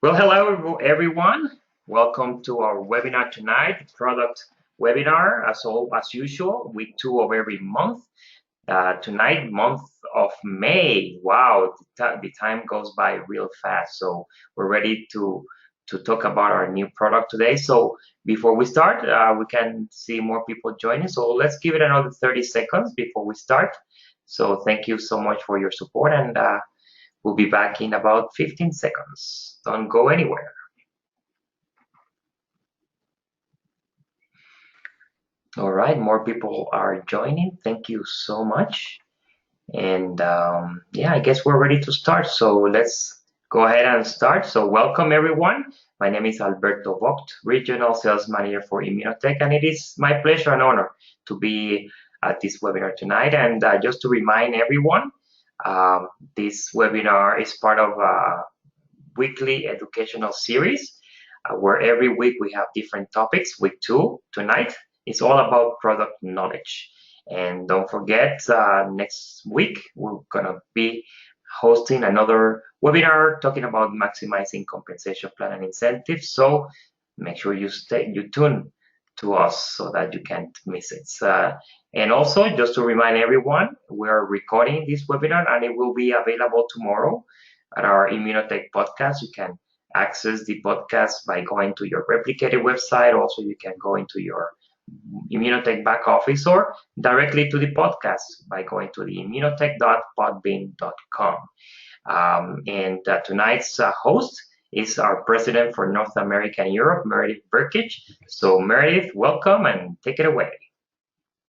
Well, hello everyone. Welcome to our webinar tonight, product webinar, as usual, week 2 of every month. Tonight, month of May. Wow, the time goes by real fast. So we're ready to talk about our new product today. So before we start, we can see more people joining. So let's give it another 30 seconds before we start. So thank you so much for your support, and we'll be back in about 15 seconds. Don't go anywhere. All right, more people are joining. Thank you so much. And yeah, I guess we're ready to start. So let's go ahead and start. So welcome everyone. My name is Alberto Vogt, Regional Sales Manager for Immunotech, and it is my pleasure and honor to be at this webinar tonight. And just to remind everyone, this webinar is part of a weekly educational series where every week we have different topics. Week 2 tonight is all about product knowledge. And don't forget, next week we're gonna be hosting another webinar talking about maximizing compensation plan and incentives. So make sure you tune to us so that you can't miss it. And also, just to remind everyone, we are recording this webinar and it will be available tomorrow at our Immunotech podcast. You can access the podcast by going to your replicated website. Also, you can go into your Immunotech back office or directly to the podcast by going to the immunotech.podbean.com. And tonight's host is our president for North America and Europe, Meredith Burkich. So Meredith, welcome and take it away.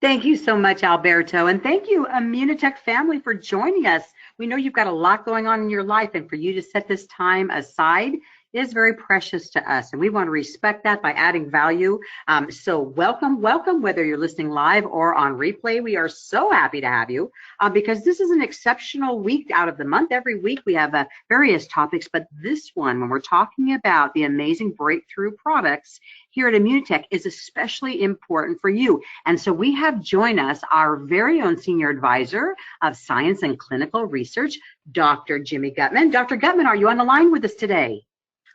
Thank you so much, Alberto. And thank you, Immunotech family, for joining us. We know you've got a lot going on in your life, and for you to set this time aside is very precious to us, and we want to respect that by adding value. So welcome, whether you're listening live or on replay. We are so happy to have you because this is an exceptional week out of the month. Every week we have various topics, but this one, when we're talking about the amazing breakthrough products here at Immunotech, is especially important for you. And so we have joined us our very own Senior Advisor of Science and Clinical Research, Dr. Jimmy Gutman. Dr. Gutman, are you on the line with us today?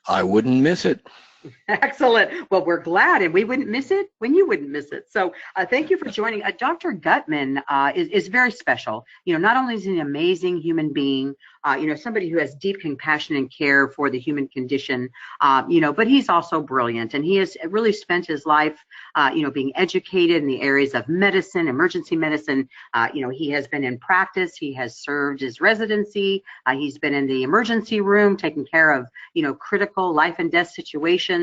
I wouldn't miss it. Excellent. Well, we're glad, and we wouldn't miss it when you wouldn't miss it. So thank you for joining. Dr. Gutman is very special. Not only is he an amazing human being, somebody who has deep compassion and care for the human condition, but he's also brilliant, and he has really spent his life, being educated in the areas of medicine, emergency medicine. He has been in practice. He has served his residency. He's been in the emergency room, taking care of, critical life and death situations.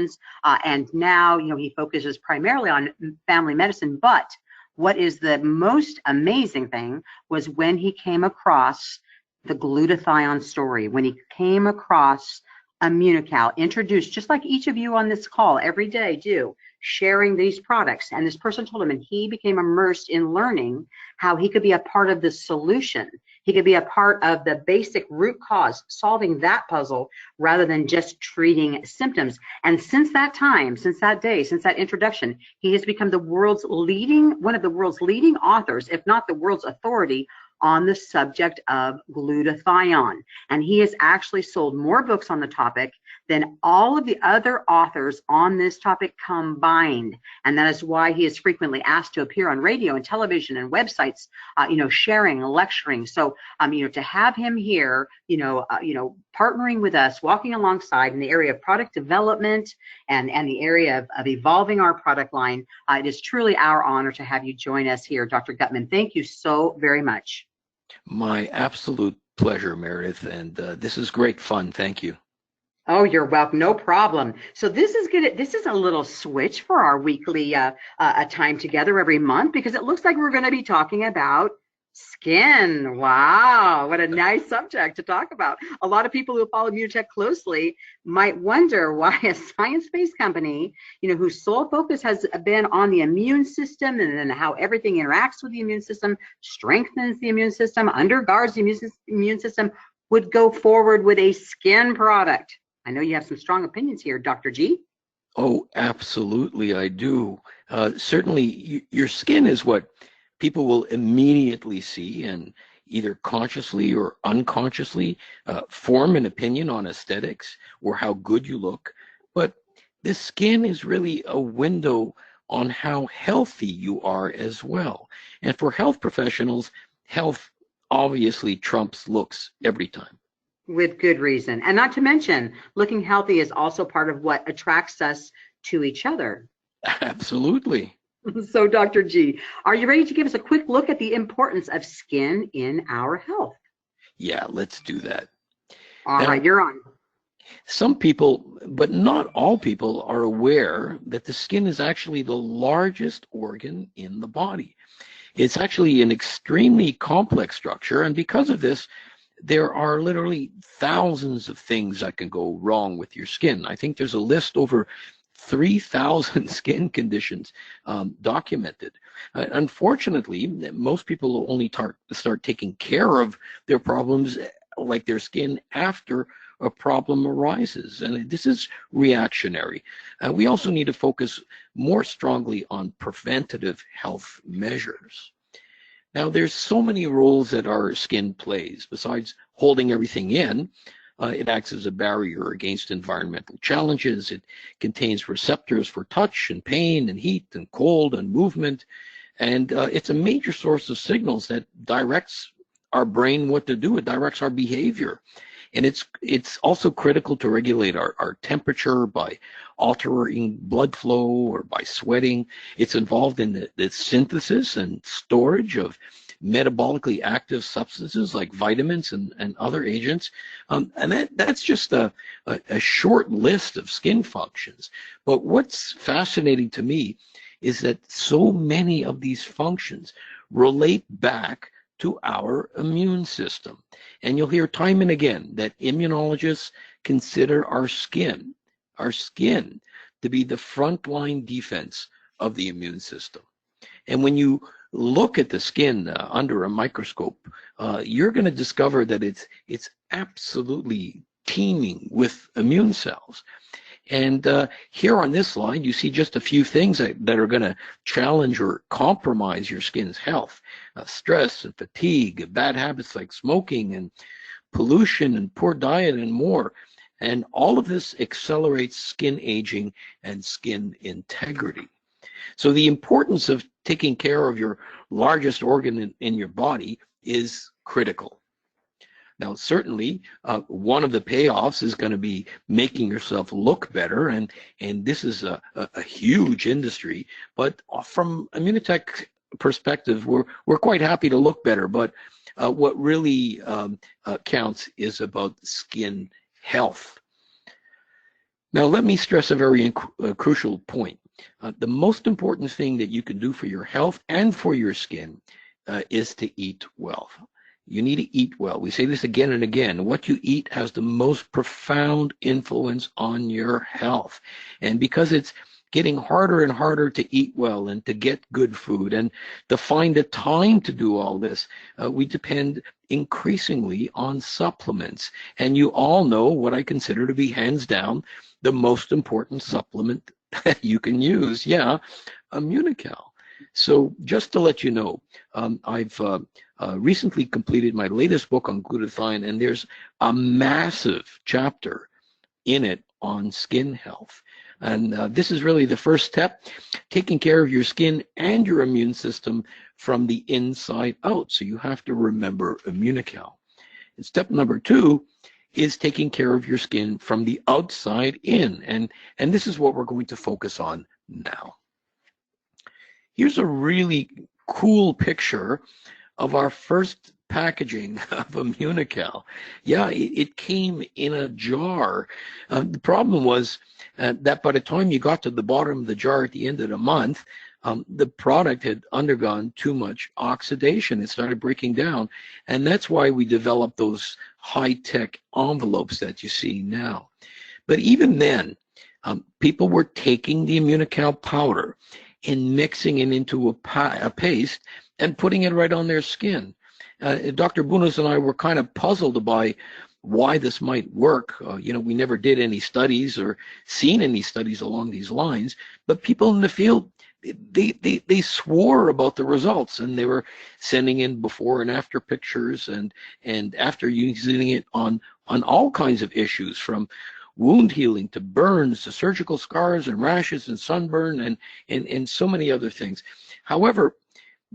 And now, he focuses primarily on family medicine. But what is the most amazing thing was when he came across the glutathione story, when he came across Immunocal, introduced, just like each of you on this call every day do, sharing these products. And this person told him, and he became immersed in learning how he could be a part of the solution. He could be a part of the basic root cause, solving that puzzle rather than just treating symptoms. And since that time, since that day, since that introduction, he has become one of the world's leading authors, if not the world's authority, on the subject of glutathione. And he has actually sold more books on the topic than all of the other authors on this topic combined. And that is why he is frequently asked to appear on radio and television and websites, sharing, lecturing. So, to have him here, partnering with us, walking alongside in the area of product development and the area of evolving our product line, it is truly our honor to have you join us here, Dr. Gutman. Thank you so very much. My absolute pleasure, Meredith, and this is great fun. Thank you. Oh, you're welcome. No problem. So this is a little switch for our weekly time together every month, because it looks like we're going to be talking about skin. Wow, what a nice subject to talk about. A lot of people who follow Immunotech closely might wonder why a science-based company, whose sole focus has been on the immune system and then how everything interacts with the immune system, strengthens the immune system, undergirds the immune system, would go forward with a skin product. I know you have some strong opinions here, Dr. G. Oh, absolutely, I do. Certainly, your skin is what people will immediately see, and either consciously or unconsciously, form an opinion on aesthetics or how good you look. But the skin is really a window on how healthy you are as well. And for health professionals, health obviously trumps looks every time. With good reason. And not to mention, looking healthy is also part of what attracts us to each other. Absolutely. So, Dr. G, are you ready to give us a quick look at the importance of skin in our health? Yeah, let's do that. All Now, right, you're on. some people, but not all people, are aware that the skin is actually the largest organ in the body. It's actually an extremely complex structure, and because of this, there are literally thousands of things that can go wrong with your skin. I think there's a list over 3,000 skin conditions documented. Unfortunately, most people only start taking care of their problems, like their skin, after a problem arises. And this is reactionary. We also need to focus more strongly on preventative health measures. Now, there's so many roles that our skin plays. Besides holding everything in, it acts as a barrier against environmental challenges. It contains receptors for touch and pain and heat and cold and movement. And it's a major source of signals that directs our brain what to do. It directs our behavior. And it's also critical to regulate our temperature by altering blood flow or by sweating. It's involved in the synthesis and storage of metabolically active substances like vitamins and other agents. And that's just a short list of skin functions. But what's fascinating to me is that so many of these functions relate back to our immune system. And you'll hear time and again that immunologists consider our skin to be the frontline defense of the immune system. And when you look at the skin under a microscope, you're going to discover that it's absolutely teeming with immune cells. And here on this slide, you see just a few things that are going to challenge or compromise your skin's health. Stress and fatigue, bad habits like smoking and pollution and poor diet and more. And all of this accelerates skin aging and skin integrity. So the importance of taking care of your largest organ in your body is critical. Now, certainly, one of the payoffs is going to be making yourself look better, and this is a huge industry. But from Immunotech perspective, we're quite happy to look better. But what really counts is about skin health. Now, let me stress a very crucial point. The most important thing that you can do for your health and for your skin is to eat well. You need to eat well. We say this again and again. What you eat has the most profound influence on your health. And because it's getting harder and harder to eat well and to get good food and to find the time to do all this, we depend increasingly on supplements. And you all know what I consider to be hands down the most important supplement that you can use. Yeah, Immunocal. So just to let you know, I've recently completed my latest book on glutathione, and there's a massive chapter in it on skin health. And this is really the first step, taking care of your skin and your immune system from the inside out. So you have to remember Immunocal. And step number 2 is taking care of your skin from the outside in. And this is what we're going to focus on now. Here's a really cool picture of our first packaging of Immunocal. Yeah, it came in a jar. The problem was that by the time you got to the bottom of the jar at the end of the month, the product had undergone too much oxidation. It started breaking down. And that's why we developed those high-tech envelopes that you see now. But even then, people were taking the Immunocal powder and mixing it into a paste and putting it right on their skin. Dr. Bunos and I were kind of puzzled by why this might work. We never did any studies or seen any studies along these lines, but people in the field, they swore about the results, and they were sending in before and after pictures, and after using it on all kinds of issues, from wound healing to burns to surgical scars and rashes and sunburn and so many other things. However,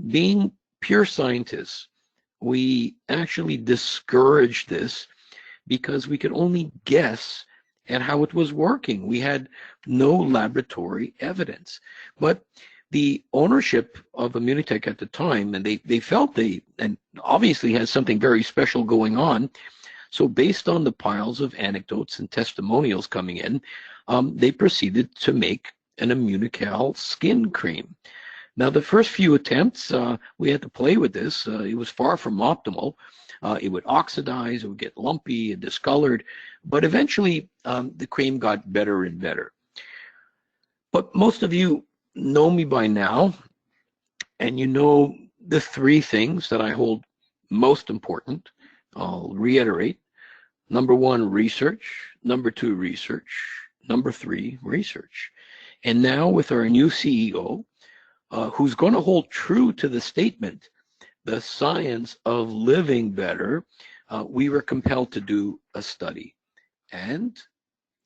being pure scientists, we actually discouraged this because we could only guess at how it was working. We had no laboratory evidence. But the ownership of Immunotech at the time, and they felt they, and obviously has something very special going on. So based on the piles of anecdotes and testimonials coming in, they proceeded to make an Immunocal skin cream. Now, the first few attempts, we had to play with this. It was far from optimal. It would oxidize, it would get lumpy and discolored, but eventually the cream got better and better. But most of you know me by now, and you know the three things that I hold most important. I'll reiterate. Number one, research. Number two, research. Number three, research. And now with our new CEO, who's going to hold true to the statement, the science of living better, we were compelled to do a study. And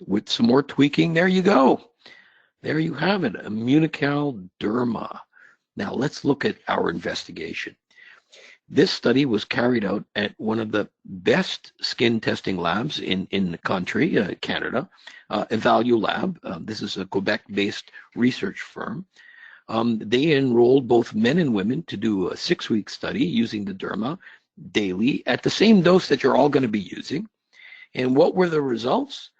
with some more tweaking, there you go. There you have it, Immunocal Derma. Now let's look at our investigation. This study was carried out at one of the best skin testing labs in the country, Canada, Evalu Lab. This is a Quebec-based research firm. They enrolled both men and women to do a 6-week study using the Derma daily at the same dose that you're all going to be using. And what were the results?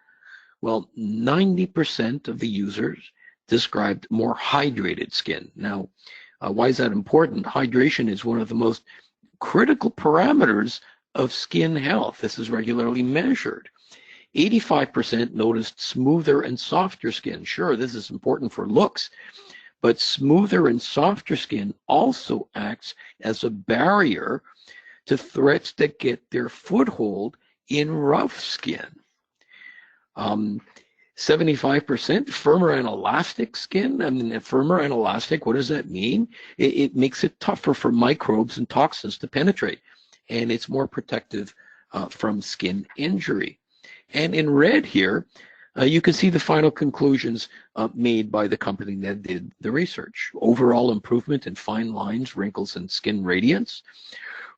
Well, 90% of the users described more hydrated skin. Now, why is that important? Hydration is one of the most critical parameters of skin health. This is regularly measured. 85% noticed smoother and softer skin. Sure, this is important for looks, but smoother and softer skin also acts as a barrier to threats that get their foothold in rough skin. 75% firmer and elastic skin. I mean, firmer and elastic, what does that mean? It makes it tougher for microbes and toxins to penetrate, and it's more protective from skin injury. And in red here, you can see the final conclusions made by the company that did the research. Overall improvement in fine lines, wrinkles, and skin radiance,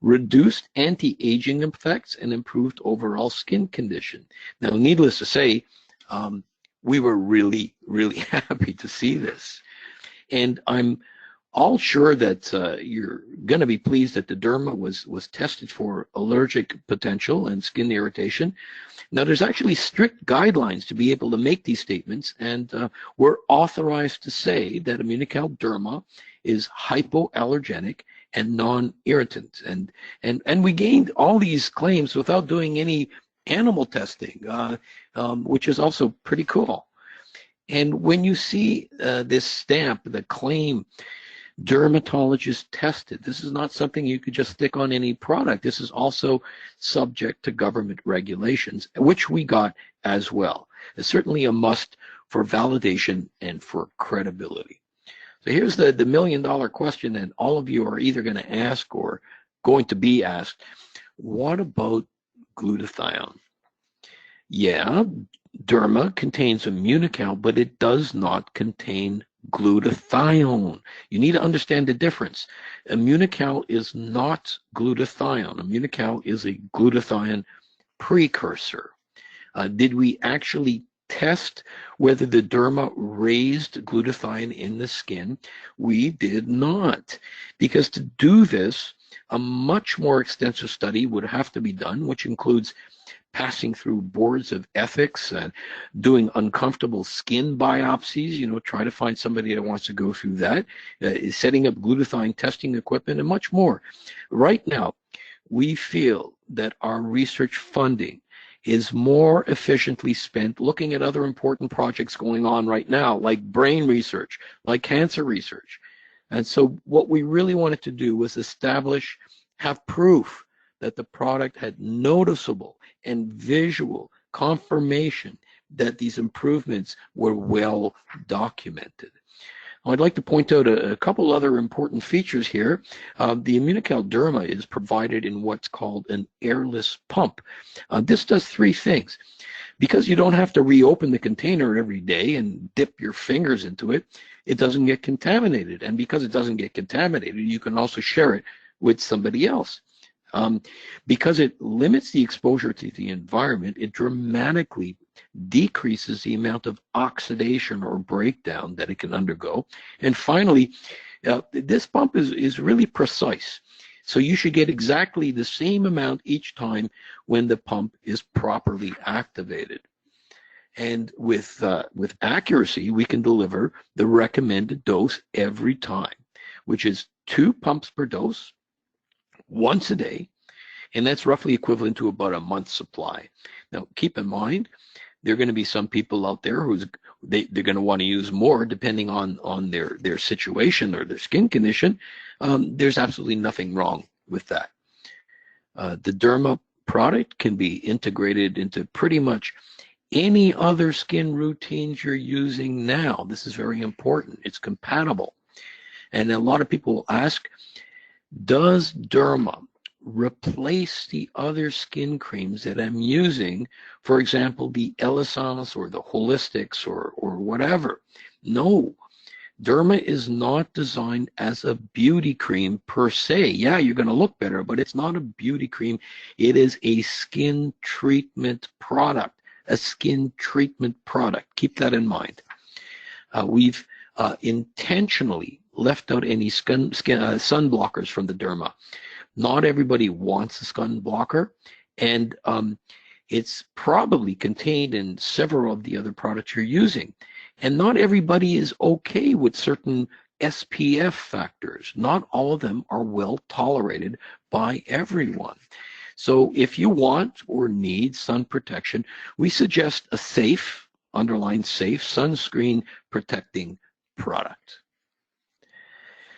reduced anti-aging effects, and improved overall skin condition. Now, needless to say, we were really, really happy to see this. And I'm all sure that you're going to be pleased that the Derma was tested for allergic potential and skin irritation. Now, there's actually strict guidelines to be able to make these statements, and we're authorized to say that Immunocal Derma is hypoallergenic and non-irritant. And we gained all these claims without doing any animal testing, which is also pretty cool. And when you see this stamp, the claim, dermatologist tested, this is not something you could just stick on any product. This is also subject to government regulations, which we got as well. It's certainly a must for validation and for credibility. So here's the $1 million question that all of you are either going to ask or going to be asked. What about glutathione? Yeah, Derma contains Immunocal, but it does not contain glutathione. You need to understand the difference. Immunocal is not glutathione. Immunocal is a glutathione precursor. Did we actually test whether the Derma raised glutathione in the skin? We did not, because to do this, a much more extensive study would have to be done, which includes passing through boards of ethics and doing uncomfortable skin biopsies, try to find somebody that wants to go through that, setting up glutathione testing equipment, and much more. Right now, we feel that our research funding is more efficiently spent looking at other important projects going on right now, like brain research, like cancer research. And so what we really wanted to do was have proof that the product had noticeable and visual confirmation that these improvements were well documented. I'd like to point out a couple other important features here. The Immunocal Derma is provided in what's called an airless pump. This does three things. Because you don't have to reopen the container every day and dip your fingers into it, it doesn't get contaminated. And because it doesn't get contaminated, you can also share it with somebody else. Because it limits the exposure to the environment, it dramatically decreases the amount of oxidation or breakdown that it can undergo. And finally, this pump is really precise. So you should get exactly the same amount each time when the pump is properly activated. And with accuracy, we can deliver the recommended dose every time, which is 2 pumps per dose, once a day, and that's roughly equivalent to about a month's supply. Now, keep in mind, there are going to be some people out there they're going to want to use more depending on their situation or their skin condition. There's absolutely nothing wrong with that. The Derma product can be integrated into pretty much any other skin routines you're using now. This is very important. It's compatible. And a lot of people ask, does Derma replace the other skin creams that I'm using, for example, the Elisance or the Holistics or whatever? No. Derma is not designed as a beauty cream per se. Yeah, you're going to look better, but it's not a beauty cream. It is a skin treatment product, a skin treatment product. Keep that in mind. We've intentionally left out any sun blockers from the Derma. Not everybody wants a sun blocker, and it's probably contained in several of the other products you're using. And not everybody is okay with certain SPF factors. Not all of them are well tolerated by everyone. So if you want or need sun protection, we suggest a safe, underline safe, sunscreen protecting product.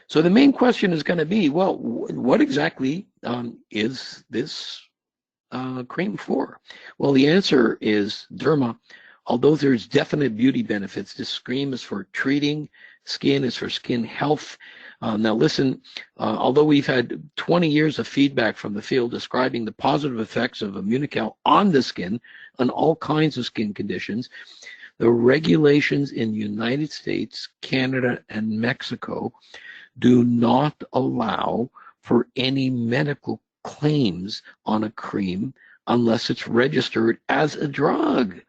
So the main question is going to be, well, what exactly is this cream for? Well, the answer is Derma. Although there's definite beauty benefits, this cream is for treating skin, is for skin health. Now listen, although we've had 20 years of feedback from the field describing the positive effects of Immunocal on the skin, on all kinds of skin conditions, the regulations in the United States, Canada, and Mexico do not allow for any medical claims on a cream unless it's registered as a drug.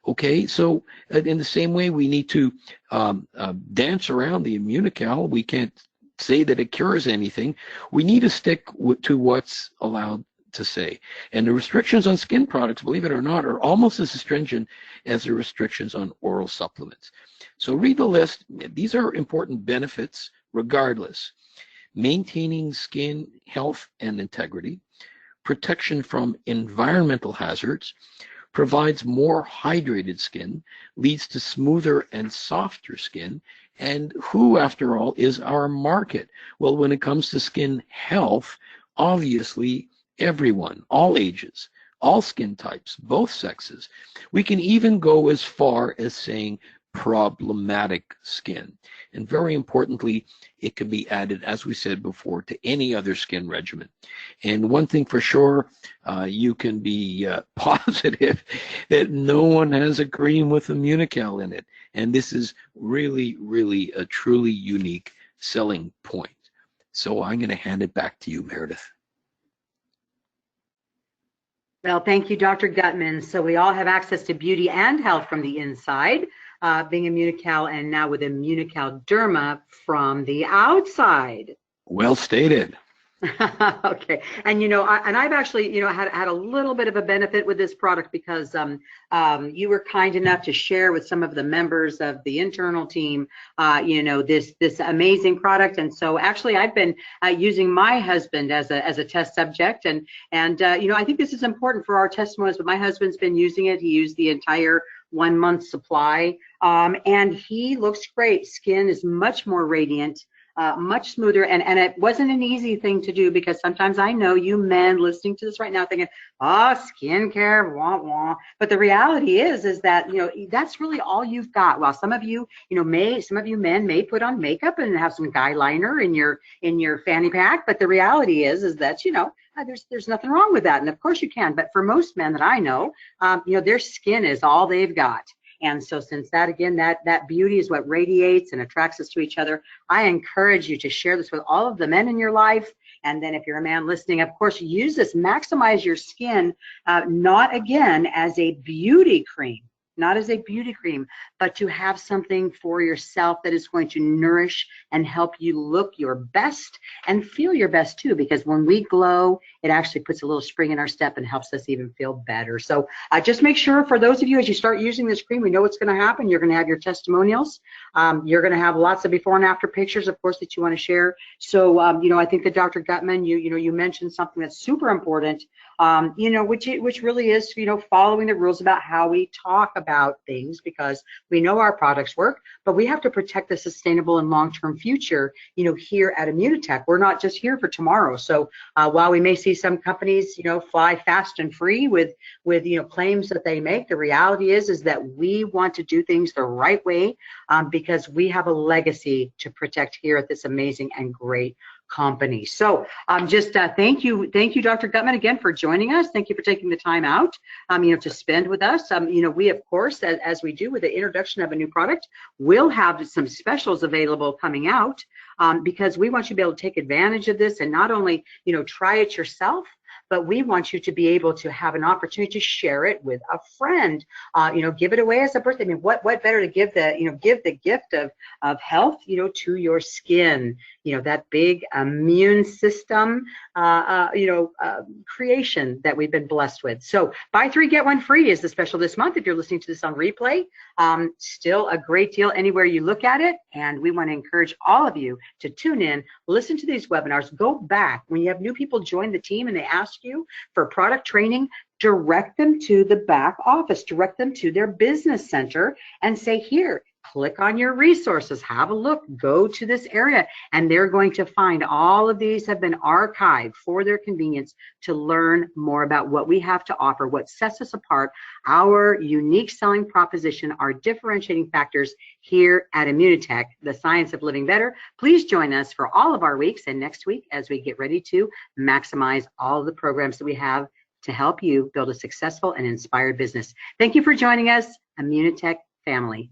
Okay, so in the same way, we need to dance around the Immunocal. We can't say that it cures anything. We need to stick to what's allowed to say. And the restrictions on skin products, believe it or not, are almost as stringent as the restrictions on oral supplements. So read the list. These are important benefits regardless. Maintaining skin health and integrity, protection from environmental hazards, provides more hydrated skin, leads to smoother and softer skin. And who, after all, is our market? Well, when it comes to skin health, obviously everyone, all ages, all skin types, both sexes. We can even go as far as saying problematic skin. And very importantly, it can be added, as we said before, to any other skin regimen. And one thing for sure, you can be positive that no one has a cream with Immunocal in it. And this is really, really a truly unique selling point. So I'm going to hand it back to you, Meredith. Well, thank you, Dr. Gutman. So we all have access to beauty and health from the inside, being Immunocal, and now with Immunocal Derma from the outside. Well stated. Okay, and I've actually had a little bit of a benefit with this product because you were kind enough to share with some of the members of the internal team this amazing product. And so actually I've been using my husband as a test subject, and I think this is important for our testimonies, but my husband's been using it. He used the entire 1 month supply, and he looks great. Skin is much more radiant. much smoother. And it wasn't an easy thing to do, because sometimes I know you men listening to this right now thinking, oh, skincare, wah, wah. But the reality is that, that's really all you've got. While some of you, some of you men may put on makeup and have some guy liner in your fanny pack. But the reality is that, there's nothing wrong with that. And of course you can. But for most men that I know, their skin is all they've got. And so since that, again, that beauty is what radiates and attracts us to each other, I encourage you to share this with all of the men in your life. And then if you're a man listening, of course, use this, maximize your skin, not again as a beauty cream, not as a beauty cream, but to have something for yourself that is going to nourish and help you look your best and feel your best too. Because when we glow, it actually puts a little spring in our step and helps us even feel better. So just make sure, for those of you, as you start using this cream, we know what's going to happen. You're going to have your testimonials. You're going to have lots of before and after pictures, of course, that you want to share. So, I think that Dr. Gutman, you mentioned something that's super important, which really is, following the rules about how we talk about things, because we know our products work, but we have to protect the sustainable and long-term future, here at Immunotech. We're not just here for tomorrow. So while we may see some companies, fly fast and free with claims that they make, the reality is that we want to do things the right way, because we have a legacy to protect here at this amazing and great company. So just thank you, Dr. Gutman, again, for joining us. Thank you for taking the time out, to spend with us. We, of course, as we do with the introduction of a new product, will have some specials available coming out, because we want you to be able to take advantage of this and not only, try it yourself, but we want you to be able to have an opportunity to share it with a friend, give it away as a birthday. I mean, what better to give the gift of health, to your skin, that big immune system, creation that we've been blessed with. So buy 3, get 1 free is the special this month. If you're listening to this on replay, still a great deal anywhere you look at it. And we want to encourage all of you to tune in, listen to these webinars, go back. When you have new people join the team and they ask you for product training, direct them to the back office, direct them to their business center and say, here, click on your resources, have a look, go to this area, and they're going to find all of these have been archived for their convenience to learn more about what we have to offer, what sets us apart, our unique selling proposition, our differentiating factors here at Immunotech, the science of living better. Please join us for all of our weeks and next week as we get ready to maximize all of the programs that we have to help you build a successful and inspired business. Thank you for joining us, Immunotech family.